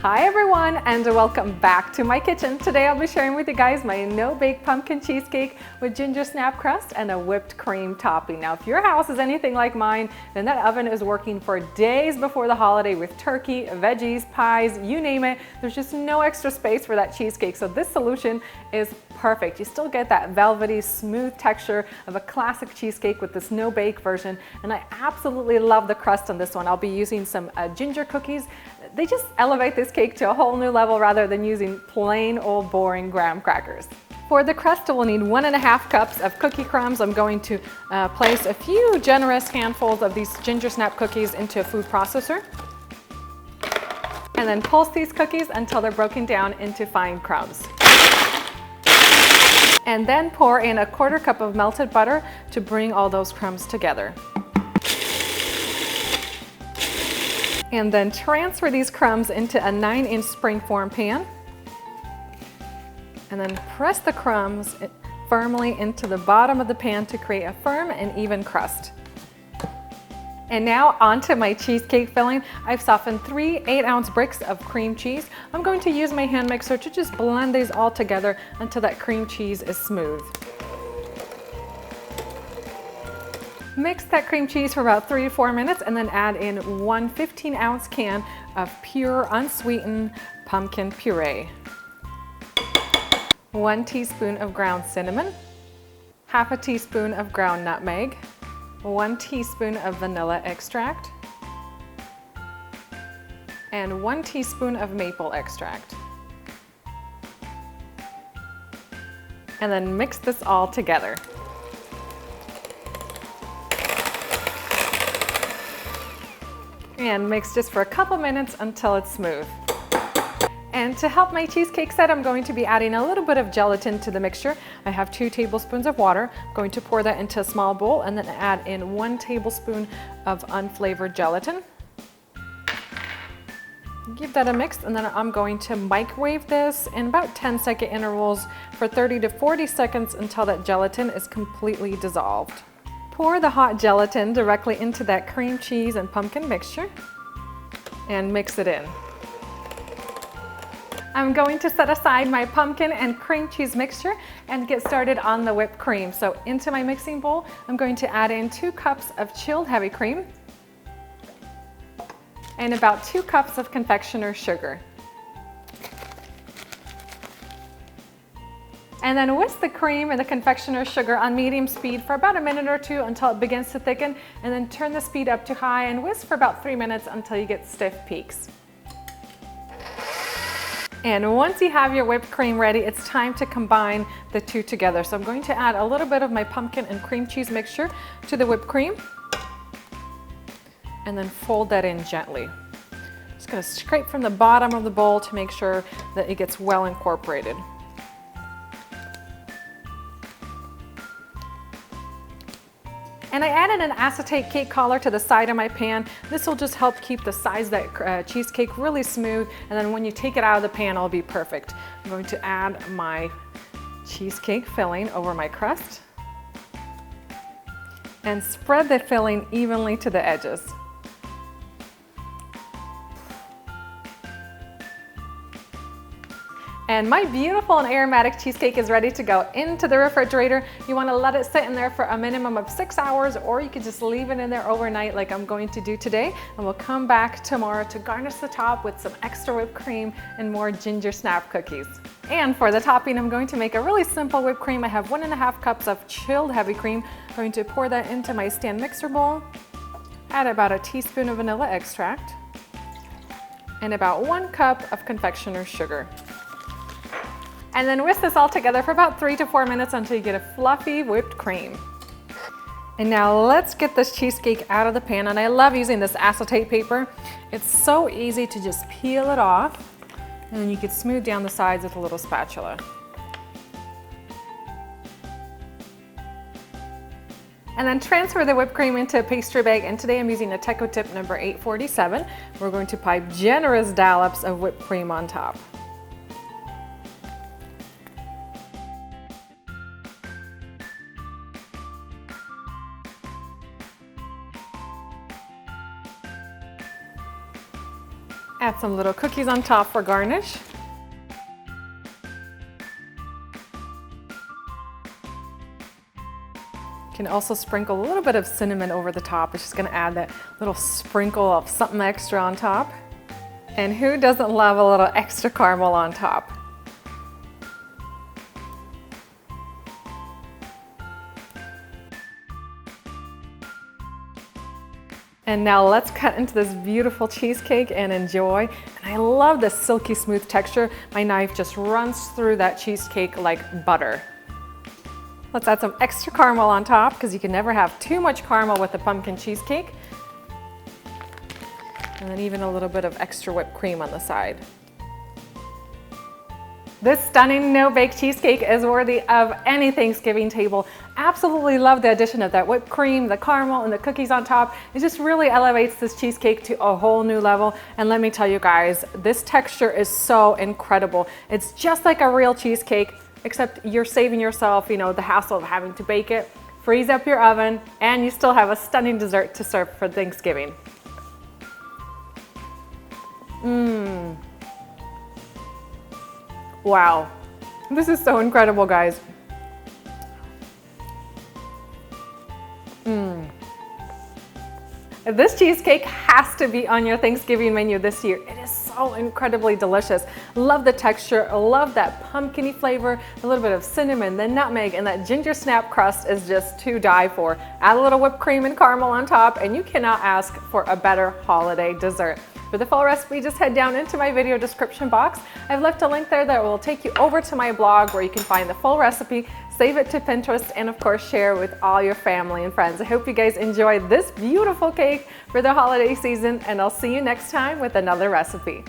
Hi everyone, and welcome back to my kitchen. Today I'll be sharing with you guys my no-bake pumpkin cheesecake with Gingersnap crust and a whipped cream topping. Now if your house is anything like mine, then that oven is working for days before the holiday with turkey, veggies, pies, you name it. There's just no extra space for that cheesecake, so this solution is perfect. You still get that velvety, smooth texture of a classic cheesecake with this no-bake version, and I absolutely love the crust on this one. I'll be using some ginger cookies. They just elevate this cake to a whole new level rather than using plain old boring graham crackers. For the crust, we'll need 1.5 cups of cookie crumbs. I'm going to place a few generous handfuls of these Gingersnap cookies into a food processor. And then pulse these cookies until they're broken down into fine crumbs. And then pour in 1/4 cup of melted butter to bring all those crumbs together. And then transfer these crumbs into a 9-inch springform pan. And then press the crumbs firmly into the bottom of the pan to create a firm and even crust. And now onto my cheesecake filling. I've softened 3 8-ounce bricks of cream cheese. I'm going to use my hand mixer to just blend these all together until that cream cheese is smooth. Mix that cream cheese for about 3 to 4 minutes and then add in 1 15-ounce can of pure unsweetened pumpkin puree, 1 teaspoon of ground cinnamon, 1/2 teaspoon of ground nutmeg, 1 teaspoon of vanilla extract, and 1 teaspoon of maple extract. And then mix this all together. And mix just for a couple minutes until it's smooth. And to help my cheesecake set, I'm going to be adding a little bit of gelatin to the mixture. I have 2 tablespoons of water. I'm going to pour that into a small bowl and then add in 1 tablespoon of unflavored gelatin. Give that a mix, and then I'm going to microwave this in about 10-second intervals for 30 to 40 seconds until that gelatin is completely dissolved. Pour the hot gelatin directly into that cream cheese and pumpkin mixture and mix it in. I'm going to set aside my pumpkin and cream cheese mixture and get started on the whipped cream. So into my mixing bowl, I'm going to add in 2 cups of chilled heavy cream and about 2 cups of confectioner's sugar. And then whisk the cream and the confectioner's sugar on medium speed for about a minute or 2 until it begins to thicken, and then turn the speed up to high and whisk for about 3 minutes until you get stiff peaks. And once you have your whipped cream ready, it's time to combine the two together. So I'm going to add a little bit of my pumpkin and cream cheese mixture to the whipped cream and then fold that in gently. Just going to scrape from the bottom of the bowl to make sure that it gets well incorporated. And I added an acetate cake collar to the side of my pan. This will just help keep the sides of that cheesecake really smooth, and then when you take it out of the pan, it'll be perfect. I'm going to add my cheesecake filling over my crust and spread the filling evenly to the edges. And my beautiful and aromatic cheesecake is ready to go into the refrigerator. You want to let it sit in there for a minimum of 6 hours, or you could just leave it in there overnight like I'm going to do today. And we'll come back tomorrow to garnish the top with some extra whipped cream and more Gingersnap cookies. And for the topping, I'm going to make a really simple whipped cream. I have 1.5 cups of chilled heavy cream. I'm going to pour that into my stand mixer bowl. Add about 1 teaspoon of vanilla extract and about 1 cup of confectioner's sugar. And then whisk this all together for about 3 to 4 minutes until you get a fluffy whipped cream. And now let's get this cheesecake out of the pan. And I love using this acetate paper. It's so easy to just peel it off, and then you can smooth down the sides with a little spatula. And then transfer the whipped cream into a pastry bag, and today I'm using a Teco tip number 847. We're going to pipe generous dollops of whipped cream on top. Add some little cookies on top for garnish. You can also sprinkle a little bit of cinnamon over the top. It's just gonna add that little sprinkle of something extra on top. And who doesn't love a little extra caramel on top? And now let's cut into this beautiful cheesecake and enjoy. And I love this silky smooth texture. My knife just runs through that cheesecake like butter. Let's add some extra caramel on top because you can never have too much caramel with a pumpkin cheesecake. And then even a little bit of extra whipped cream on the side. This stunning no-bake cheesecake is worthy of any Thanksgiving table. Absolutely love the addition of that whipped cream, the caramel, and the cookies on top. It just really elevates this cheesecake to a whole new level. And let me tell you guys, this texture is so incredible. It's just like a real cheesecake, except you're saving yourself, you know, the hassle of having to bake it, freeze up your oven, and you still have a stunning dessert to serve for Thanksgiving. Wow, this is so incredible, guys. This cheesecake has to be on your Thanksgiving menu this year. It is so incredibly delicious. Love the texture, love that pumpkin-y flavor, a little bit of cinnamon, the nutmeg, and that Gingersnap crust is just to die for. Add a little whipped cream and caramel on top, and you cannot ask for a better holiday dessert. For the full recipe, just head down into my video description box. I've left a link there that will take you over to my blog where you can find the full recipe, save it to Pinterest, and of course share with all your family and friends. I hope you guys enjoyed this beautiful cake for the holiday season, and I'll see you next time with another recipe.